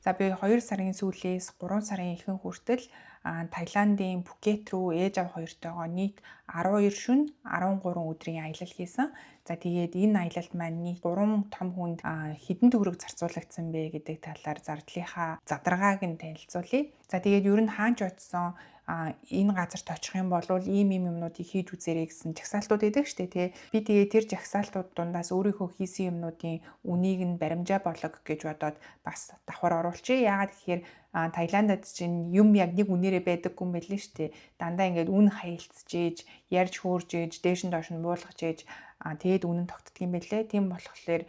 За би 2 сарын сүүлээс 3 сарын ихэнх хүртэл Таиландын Пхукет рүү ээж аав хоёртойгоо нийт 12 шөнө 13 өдрийн аялал хийсэн. За тэгээд энэ аялалд маань нийт 3 том хүнд хэдэн төгрөг зарцуулагдсан бэ гэдэг талаар зардлынхаа задаргааг нь танилцуулъя. За тэгээд ер нь хаач очсон энэ газарт очих юм бол ийм юмнуудыг хийж үзээрэй гэсэн жагсаалтууд байдаг шүү дээ тий. Би тэгээд тэр жагсаалтууд дундаас өөрийнхөө хийсэн юмнуудын үнийг нь баримжаа болог гэж бодоод бас давхар оруулчих. Яагаад гэхээр Таиландад чинь юм яг нэг үнээрээ байдаггүй юм байл нь шүү дээ. Дандаа ингээд үн хаялцж ээж, ярьж хөөрж ээж, дээш нь доош нь буулгаж ээж тэгээд үнэн тогтдөг юм байлээ. Тийм болохоор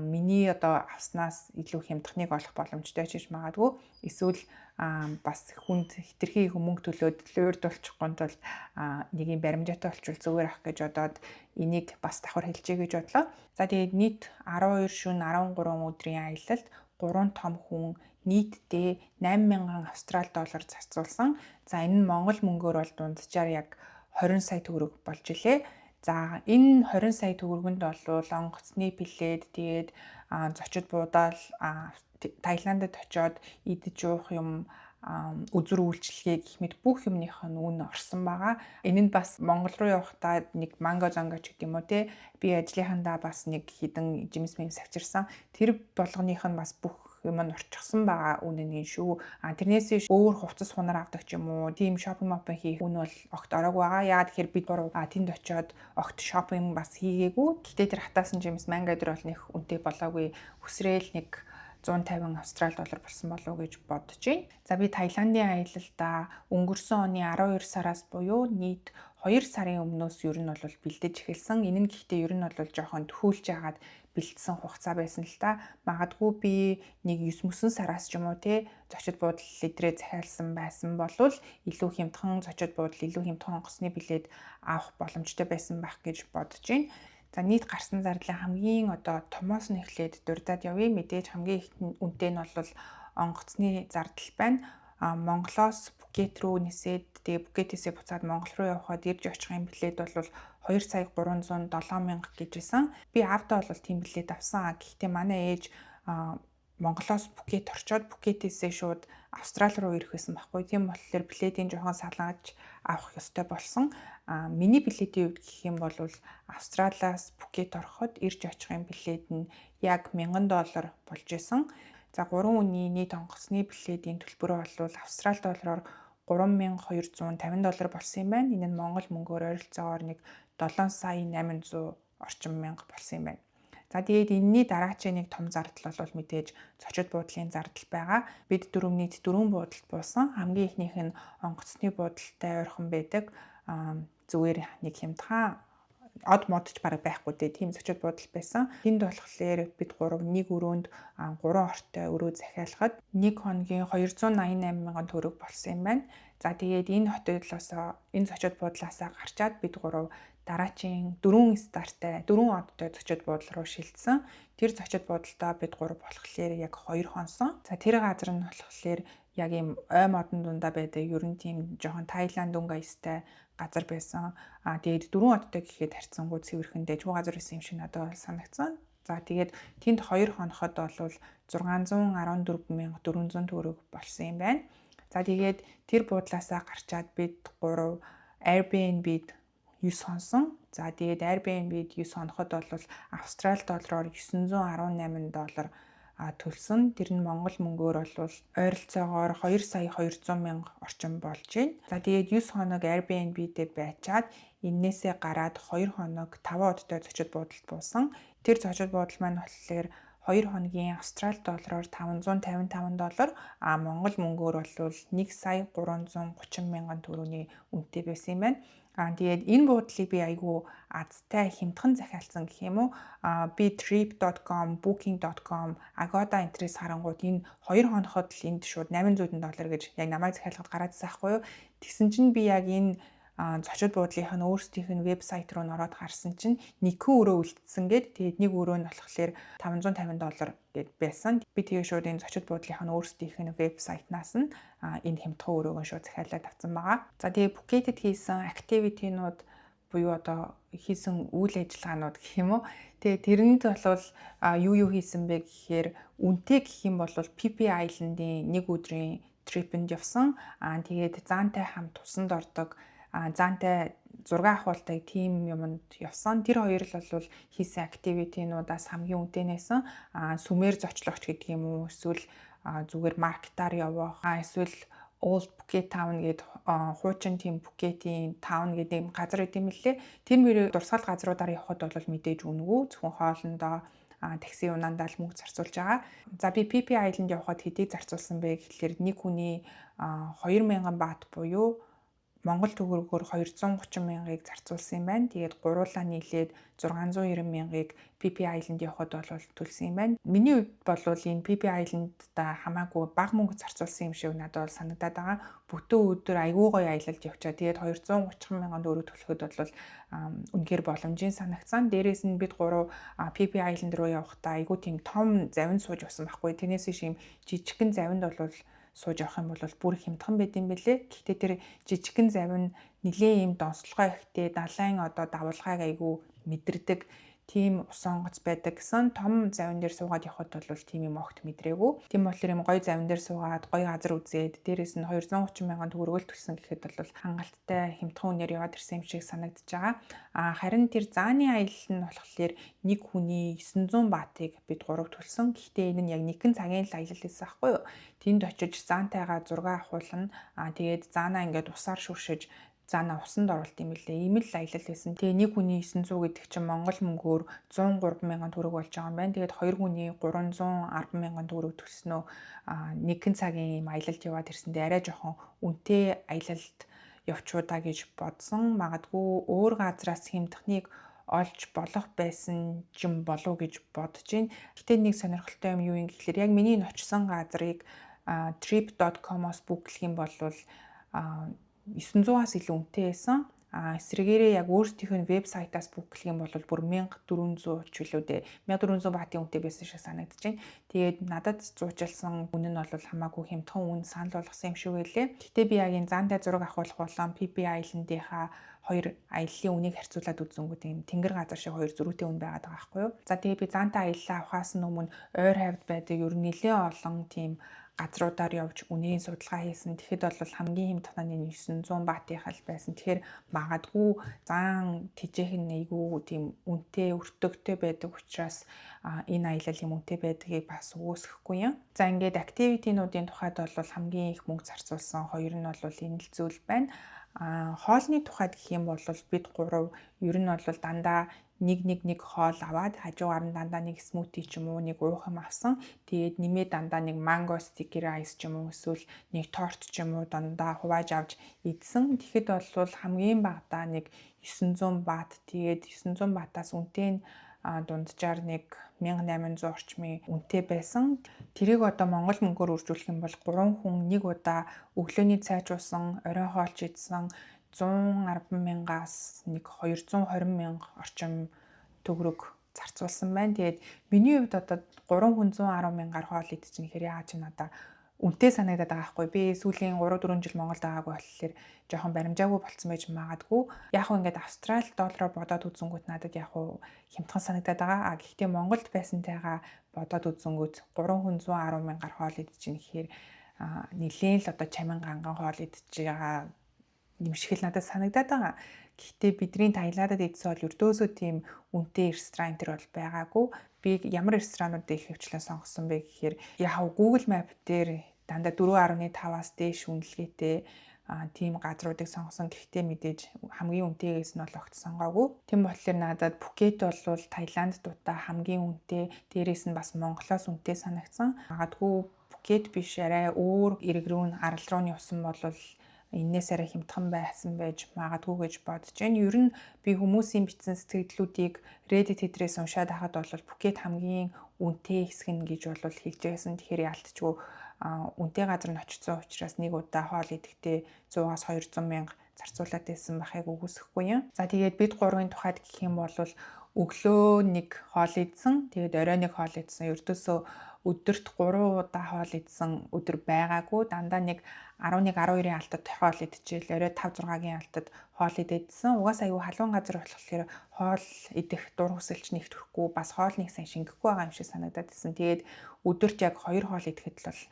миний одоо авснаас илүү хямдхныг олох боломжтой ч гэж магадгүй. Эсвэл бас хүнд хитрхи их мөнгө төлөөд луурдуулчихгүй тул нэг юм баримжаатай болчвол зүгээр ах гэж бодоод энийг бас давхар хэлжээ гэж бодлоо. За тэгээд нийт 12 шөнө 13 өдрийн аялалд 3 том хүн нийтдээ 8,000 австрали доллар зарцуулсан. За энэ нь Монгол мөнгөөр бол дунджаар яг 20 сая төгрөг болж илээ. За энэ 20 сая төгрөгөнд бол онгоцны билет тэгээд зочид буудаал Таиландд очиод идэж уух юм үзүр үйлчлэгээ гэх мэт бүх юмных нь үн орсон байгаа. Энэ нь бас Монгол руу явахдаа нэг манго зонго ч гэдэг юм уу те би ажлынхандаа бас нэг хідэн жимс мэмс авчирсан. Тэр болгоных нь бас бүх юм нь орчихсон байгаа үнэн шүү. Тэрнээсээ өөр хувцас хунаар авдаг ч юм уу, тийм шопинг мопинг хийх үн бол огт ороогүй байгаа. Яагаад тэгэхээр бид гурав тэнд очиод огт шопинг бас хийгээгүй. Гэхдээ тэр хатаасан жимс манго дээр бол нэг үнэтэй болоогүй. Өсрөөл нэг 150 австрали доллар болсон болов уу гэж бодож байна. За би Таиландын аялалдаа өнгөрсөн оны 12 сараас буюу нийт 2 сарын өмнөөс ер нь бол бэлдэж эхэлсэн. Энэ нь гэхдээ ер нь бол жоохон төхөөлж яагаад бэлдсэн хугацаа байсан л та. Магадгүй би нэг 9 сараас ч юм уу те зочид буудал лидрээ захиалсан байсан болвол илүү хямдхан зочид буудал илүү хямдхан онгоцны билет авах боломжтой байсан байх гэж бодож байна. За нийт гарсан зардлын хамгийн одоо томоос нь эхлээд дурдаад явъя. Мэдээж хамгийн их үнэтэй нь бол онгоцны зардал байна. Монголоос Пхукет рүү нисээд тэгээ Пхукетээсээ буцаад Монгол руу явхад ирж очих юм билет бол 2,307 мянга гэжсэн. Би авто бол тийм билет авсан. Гэхдээ манай ээж Монголоос Пхукет орчоод Пхукетээсээ шууд Австрали руу ирэх байсан байхгүй. Тийм болохоор билетийн жоохон салгаж авах ёстой болсон. Миний билетийн хувьд гэх юм бол Австралиас Пхукет ороход ирж очих юм билет нь яг $1000 болж исэн. За 3 үний нийт онгоцны билетийн төлбөр бол австрали доллараар $3,250 болсон юм байна. Энэ нь Монгол мөнгөөр ойролцоогоор нэг 7,800,000 орчим мянга болсон юм байна. За тэгээд энэний дараачийн нэг том зардал бол мэдээж зочид буудлын зардал байгаа. Бид нийт 4 буудалд буусан. Хамгийн ихнийх нь онгоцны буудалтай ойрхон байдаг. Зүгээр нэг хямдхан од модч бараг байхгүй дээ. Тийм зочид буудал байсан. Тэнд болохоор бид 3 нэг өрөөнд 3 ортой өрөө захиалахад нэг хоногийн 288,000 төгрөг болсон юм байна. За тэгээд энэ хотелоос энэ зочид буудлаасаа гарчаад бид 3 дараачийн 4 стартай 4 одтой зочид буудал руу шилжсэн. Тэр зочид буудалтаа бид 3 болохоор яг 2 хонсон. За тэр газар нь болохоор яг ийм ой модон дундаа байдаг ер нь тийм жоохон Таиланд өнгө аястай газар байсан. Тэгээд 4 одтой гэхэд харьцангуй цэвэрхэндээ чуу газар байсан юм шиг надад санагдсан. За тэгээд тэнд 2 хоноход бол 614,400 төгрөг болсон юм байна. За тэгээд тэр буудлаасаа гарчаад бид 3 Airbnb-д 9 хонсон. За тэгээд Airbnb-д 9 хоноход бол австрали доллараар $918 төлсөн. Тэр нь Монгол мөнгөөр бол ойролцоогоор 2,200,000 орчим болж байна. За тэгээд 9 хоног Airbnb-д байчаад эннээсээ гараад 2 хоног 5 одтой зочид буудалд буусан. Тэр зочид буудал маань болохоор 2 хоногийн австрали доллараар $555, Монгол мөнгөөр бол 1,330,000 төгрөгийн үнэтэй байсан юм байна. Тэгээд энэ буудлыг би айгүй азтай хямдхан захиалсан гэх юм уу. Би trip.com, booking.com, Agoda энтрээс харангууд энэ 2 хоноход л энд шууд $800 гэж яг намайг захиалгад гараадсан байхгүй юу. Тэгсэн чинь би яг энэ зочид буудлынх нь өөрсдийнх нь вебсайт руу ороод харсан чинь нэгэн өрөө үлдсэн гээд тэгээд нэг өрөө нь болохоор $550 гэд байсан. Би тэгээ шууд энэ зочид буудлынх нь өөрсдийнх нь вебсайтнаас нь энэ хямдхан өрөөг шууд захиалаад авсан байгаа. За тэгээ Phuket-д хийсэн activity-нууд буюу одоо хийсэн үйл ажиллагаанууд гэх юм уу. Тэгээ тэрэнд болвол юу хийсэн бэ гэхээр үнэтэй гэх юм бол PP Island-ийн нэг өдрийн трипэнд явсан. Тэгээд заантай хамт тусанд ордог заантай зураг авахултай тим юмд явсан. Тэр хоёр л бол хийсэн активитинуудаас хамгийн үнэтэйнээс сүмээр зочлогч гэдэг юм уу, эсвэл зүгээр маркетаар явах, эсвэл Old Phuket Town гэдэг хуучин тийм Phuket-ийн town гэдэг газар идэм билээ. Тэр мөрөө дурсгал газруудаар явхад бол мэдээж үнэгүй зөвхөн хоолндоо такси унаандаа л мөнгө зарцуулж байгаа. За би PP Island явхад хэдийг зарцуулсан бэ гэхэлэр нэг хүний 2000 баат буюу Монгол төгрөгөөр 230 мянгаыг зарцуулсан юм байна. Тэгээд гуруулаа нийлээд 690 мянгаыг PP Island явахад бол төлсөн юм байна. Миний хувьд бол энэ PP Island-да хамаагүй бага мөнгө зарцуулсан юм шиг надад бол санагдаад байгаа. Бүтэн өдөр айгүй гоё аялалд явчаа. Тэгээд 230 мянган төгрөг төлөхөд бол үнэхээр боломжийн санагцсан. Дээрээс нь бид гурав PP Island руу явахдаа айгүй тийм том завинд сууж авсан байхгүй. Тэрнээс ийм жижигхэн завинд бол сууж явах юм бол бүр хямдхан байд юм бэлээ. Гэхдээ тэр жижигхэн завин нэлээд юм донслогоо ихтэй далайн одоо давалгааг айгүй мэдэрдэг тийм ус онгоц байдаг гэсэн том завин дээр суугаад явхад бол тийм юм огт мэдрээгүй. Тийм болохоор юм гоё завин дээр суугаад гоё газар үзээд дээрээс нь 230 мянган төгрөгөл төлсөн гэхэд бол хангалттай хямдхан үнээр яваад ирсэн юм шиг санагдаж байгаа. Харин тэр зааны аялал нь болохоор нэг хүний 900 баатыг бид гурав төлсөн. Гэхдээ энэ нь яг нэгэн цагийн л аялал байсан байхгүй юу? Тэнд очиж заантайгаа зураг авахулна. Тэгээд заанаа ингээд усаар шүршиж заана усанд оруулт юм билээ. Ийм л аялал байсан. Тэгээ нэг хүний 900 гэдэг чинь Монгол мөнгөөр 103 мянган төгрөг болж байгаа юм байна. Тэгээд хоёр хүний 310 мянган төгрөг төлснөө нэгэн цагийн ийм аялалд яваад ирсэндээ арай жоохон үнэтэй аялалд явчуудаа гэж бодсон. Магадгүй өөр газраас хэмтхнийг олж болох байсан ч юм болов гэж бодож байна. Гэтэ нэг сонирхолтой юм юу юм гэхэлэр яг миний очсон газрыг trip.com-оос бүклэх юм бол 900-аас илүү үнэтэй байсан. Эсрэгээрээ яг өөрсдийнх нь вебсайтаас бүклэх юм бол бүр 1400 ч үлээ дээ. 1400 баатын үнэтэй байсан шиг санагдаж байна. Тэгээд надад зуучилсан үнэ нь бол хамаагүй хямдхан үнэ санал болгосон юм шиг байлээ. Гэтэ би яг энэ заантай зураг авахулах болон PP Island-ийнхаа хоёр аяллаа үнийг харьцуулаад үзэнгүүт юм тэнгэр газар шиг хоёр зөрүүтэй үн байгаад байгаа байхгүй юу. За тэгээд би заантай аяллаа авахаас өмнө ойр хавьд байдаг ер нь нэлээд олон тийм газруудаар явж үнийн судалгаа хийсэн. Тэгэхэд бол хамгийн хямдхан нь 900 баатынх л байсан. Тэгэхээр магадгүй заан тэжээх нь айгүй тийм үнэтэй өртөгтэй байдаг учраас энэ аялал юм үнэтэй байдгийг бас үгүйсэхгүй юм. За ингээд активитинуудын тухайд бол хамгийн их мөнгө зарцуулсан хоёр нь бол энэ л зүйл байна. Хоолны тухайд гэх юм бол бид гурав ер нь бол дандаа нэг хоол аваад хажуугаар нь дандаа нэг смути ч юм уу нэг уух юм авсан. Тэгээд нэмээд дандаа нэг манго стики райс ч юм уу эсвэл нэг торт ч юм уу дандаа хувааж авч идсэн. Тэгэхэд бол хамгийн багадаа нэг 900 баат. Тэгээд 900 баатаас үнэтэй дунджаар нэг 1800 орчмын үнэтэй байсан. Тэрийг одоо монгол мөнгөөр үржүүлэх юм бол 3 хүн нэг удаа өглөөний цай уусан, оройн хоолч идсэн 110 мянгаас нэг 220 мянга орчим төгрөг зарцуулсан байна. Тэгээд миний хувьд одоо 3 хүн 110 мянгаар хоол идчихнэ гэхээр яагаад ч надаа үнэтэй санагдаад байгаа байхгүй. Би сүүлийн 3-4 жил Монголд байгаагүй болохоор жоохон баримжаагүй болцсон байж магадгүй. Яг хөө ингээд Австрали доллараар бодоод үзэнгүүт надад яг хөө хямдхан санагдаад байгаа. Гэхдээ Монголд байсантайгаа бодоод үзэнгүүт 3 хүн 110 мянгаар хоол идчихнэ гэхээр нэлээд л одоо чамин ганган хоол идчихэж байгаа юм шиг л надад санагдаад байгаа. Гэхдээ бидний Таиландд идсэн бол өрдөөсөө тийм үнэтэй ресторан төр бол байгаагүй. Би ямар ресторануудыг их хвчлэн сонгосон бэ гэхээр яг Google Map дээр дандаа 4.5-аас дээш үнэлгээтэй тийм газруудыг сонгосон. Гэхдээ мэдээж хамгийн үнэтэйгээс нь бол огт сонгоогүй. Тийм болохоор надад Phuket бол Таиланд дутаа хамгийн үнэтэй, дээрээс нь бас Монголоос үнэтэй санагдсан. Магадгүй Phuket биш арай өөр эрэг рүү арал руу нь явсан бол энээс арай хямдхан байсан байж магадгүй гэж бодож байна. Ер нь би хүмүүсийн бичсэн сэтгэлдлүүдийг Reddit хэдрээс уншаад хахад бол Phuket хамгийн үнэтэй хэсэг нь гэж бол хэлж байсан. Тэгэхээр ялтчгүй үнэтэй газар нь очсон учраас нэг удаа хоол идэхдээ 100-аас 200 мянга зарцуулаад байсан бахыг үгүйсэхгүй юм. За тэгээд бид гурвын тухайд гэх юм бол өглөө нэг хоол идсэн, тэгээд орой нэг хоол идсэн. Ердөөсөө өдөрт 3 удаа хоол идсэн өдөр байгаагүй. Дандаа нэг 11 12-ын алтад хоол идчихэл орой 5 6-гийн алтад хоол идээдсэн. Угаасаа аюу халуун газар болохоор хоол идэх дур хүсэлч нэг төрөхгүй, бас хоол нэг сайн шингэхгүй байгаа юм шиг санагдаад байсан. Тэгээд өдөрт яг 2 хоол идэхэд л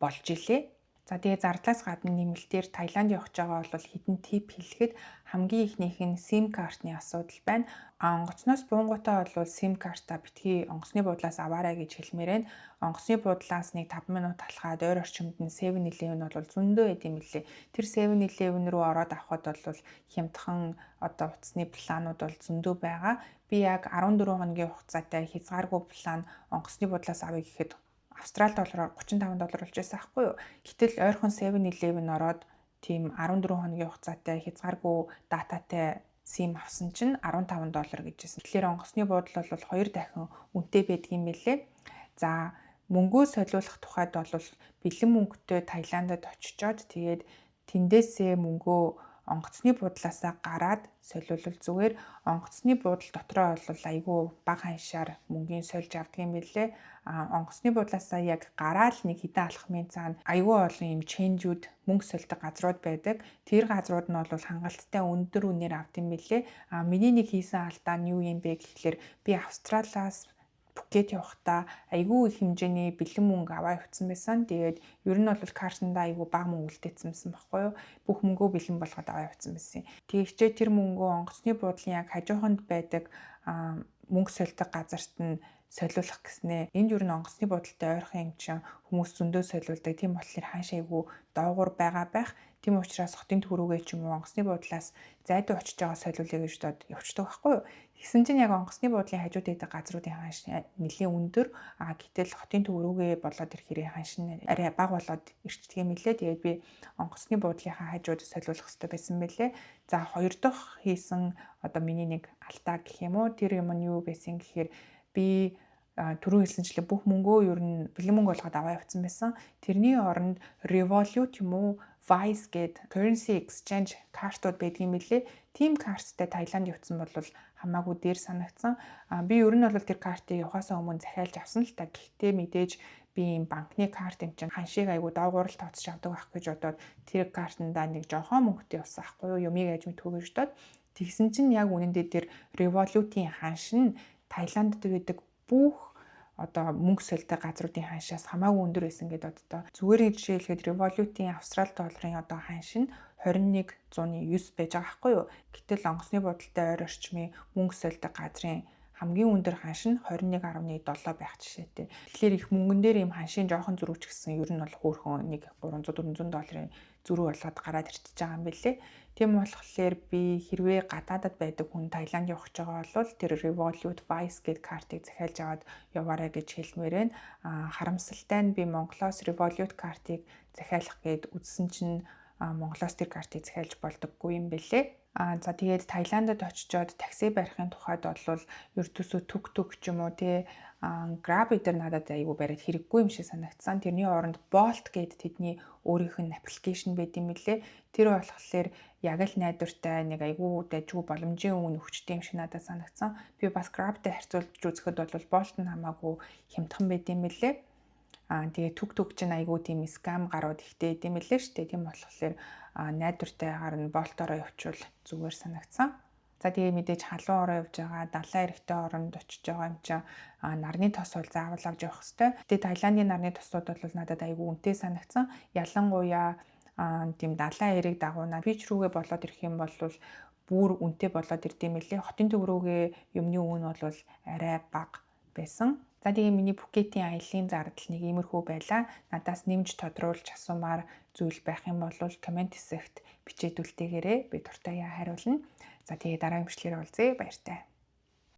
болж илээ. За тэгээ зардлаас гадна нэмэлтээр Таиланд явж байгаа бол хідэн тип хэлэхэд хамгийн ихнийх нь SIM картны асуудал байна. Онгоцноос буунгуудаа бол SIM картаа битгий онгоцны буудлаас аваарай гэж хэлмээр байна. Онгоцны буудлаас нэг 5 минут алхаад ойр орчимд нь 7-Eleven бол зөндөө байд юм лээ. Тэр 7-Eleven рүү ороод авахд бол хямдхан одоо утасны планууд бол зөндөө байгаа. Би яг 14 хоногийн хугацаатай хязгааргүй план онгоцны буудлаас авъя гэхэд Австрали доллараар $35 болж байсан аахгүй юу. Гэтэл ойрхон 7-Eleven ороод тийм 14 хоногийн хугацаатай хязгааргүй дататай SIM авсан чинь $15 гэжсэн. Тэгэхээр онгоцны буудал бол 2 дахин үнэтэй байдгийм байлээ. За мөнгөө солиулах тухайд бол бэлэн мөнгөтэй Таиландд очичоод тэгээд тэндээсээ мөнгөө онгоцны буудлаасаа гараад солиулвал зүгээр. Онгоцны буудал дотроо бол айгүй бага ханшаар мөнгөний сольж авдаг юм билээ. Онгоцны буудлаасаа яг гараад нэг хэдэн алхмын цаана айгүй олон юм ченжүүд мөнгө сольдог газрууд байдаг. Тэр газрууд нь бол хангалттай өндөр үнээр авд юм билээ. Миний нэг хийсэн алдаа нь юу юм бэ гэхлээр би Австралиас Пхукет явахдаа айгүй их хэмжээний бэлэн мөнгө аваа явуулсан байсан. Тэгээд ер нь бол картандаа айгүй бага мөнгө үлдээсэн байхгүй юу? Бүх мөнгөө бэлэн болгоод аваа явуулсан байсан. Тэгэхдээ тэр мөнгөө онгоцны буудлын яг хажууханд байдаг мөнгө сольдог газарт нь солиулах гэснээр энд ер нь онгоцны буудалтай ойрхон юм чинь хүмүүс зөндөө солиулдаг. Тийм болохоор хааш айгүй доогуур байгаа байх. Тийм учраас хотын төврүүгээ ч юм уу онгоцны буудлаас зайдуу очиж байгаа солиулъя гэж бодоод явчихдаг байхгүй юу? Тэгсэн чинь яг онгоцны буудлын хажууд байдаг газруудын ханш нэлээд өндөр. Гэтэл хотын төврүүгээ болоод ирэхээр ханш нь арай бага болоод ирчдэг юм лээ. Тэгээд би онгоцны буудлынхаа хажууд солиулах хэрэгтэй байсан мэлээ. За хоёр дахь хийсэн одоо миний нэг алдаа гэх юм уу? Тэр юм нь юу байсан гэхээр би түрүү хэлсэнчлээ бүх мөнгөө ер нь бэлэн мөнгө болгоод аваа явуулсан байсан. Тэрний оронд Revolut юм уу Wise гээд currency exchange картууд байдгийн мэлээ. Тим карттай Таиланд явсан бол хамаагүй дээр санагдсан. Би ер нь бол тэр картыг явахаасаа өмнө захиалж авсан л та. Гэхдээ мэдээж би юм банкны карт юм чинь ханшиг айгу доогуур л тооцож авдаг байх гэж бодоод тэр картандаа нэг жоохон мөнгөтэй явсан ахгүй юу? Юмыг аж мэдхүү гэж бодоод тэгсэн чинь яг үнэндээ тэр Revolut-ийн ханш нь Таиландд байдаг бүх одоо мөнгө сольдог газруудын ханшаас хамаагүй өндөр байсан гэдэг одоо зүгээр жишээлхэд Revolut-ийн Австрали долларын одоо ханш нь 21.9 байж байгаа байхгүй юу. Гэтэл онгоцны буудалтай ойр орчмын мөнгө сольдог газрын хамгийн өндөр ханш нь 21.7 байх жишээтэй. Тэгэхээр их мөнгөн дээр юм ханшийн жоохон зөрүүч гэсэн ер нь бол хөөрхөн нэг 300 400 долларын зөрүү болоод гараад ирчихэж байгаа юм билээ. Тийм болохоор би хэрвээ гадаадад байдаг хүн Таиланд явах гэж байгаа бол тэр Revolut Wise гэдэг картыг захиалж аваад яваарай гэж хэлмээр байна. Харамсалтай нь би Монголоос Revolut картыг захиалах гээд үзсэн чинь Монголоос тэр картыг захиалж болдоггүй юм билээ. За тэгээд Таиландд очичоод такси барихын тухайд бол ердөөсөө түк ч юм уу те Grab дээр надад айгүй бариад хэрэггүй юм шиг санагдсан. Тэрний оронд Bolt гээд тэдний өөрийнх нь аппликейшн байд юм лээ. Тэр болохоор яг л найдвартай нэг айгүй дайггүй боломжийн өмнө өгчтэй юм шиг надад санагдсан. Би бас Grab-тай харьцуулж үзэхэд бол Bolt нь хамаагүй хямдхан байд юм лээ. Тэгээ түк чинь айгүй тийм скам гарууд ихтэй гэдэм билээ шүү дээ. Тийм болохоор найдвартайгаар нь Bolt-ороо явуучвал зүгээр санагдсан. За тэгээ мэдээж халуун ороо явж байгаа, далайн эрэгтэй оронд очиж байгаа юм чинь нарны тос бол заавал авч явах хэрэгтэй. Тэгээ Таиландын нарны тосууд бол надад айгүй үнэтэй санагдсан. Ялангуяа тийм далайн эрэг дагуунаа бич рүүгээ болоод ирэх юм бол бүр үнэтэй болоод ирдэм билээ. Хотын төв рүүгээ юмны үн бол арай бага байсан. За тэгээ миний Пхукетийн аяллаа зардал нэг иймэрхүү байлаа. Надаас нэмж тодруулж асуумаар зүйл байх юм бол комент хэсэгт бичээд үлдээгээрэй. Би дуртай хариулна. За тэгээ дараагийн бичлэгээр уулзъя. Баяртай.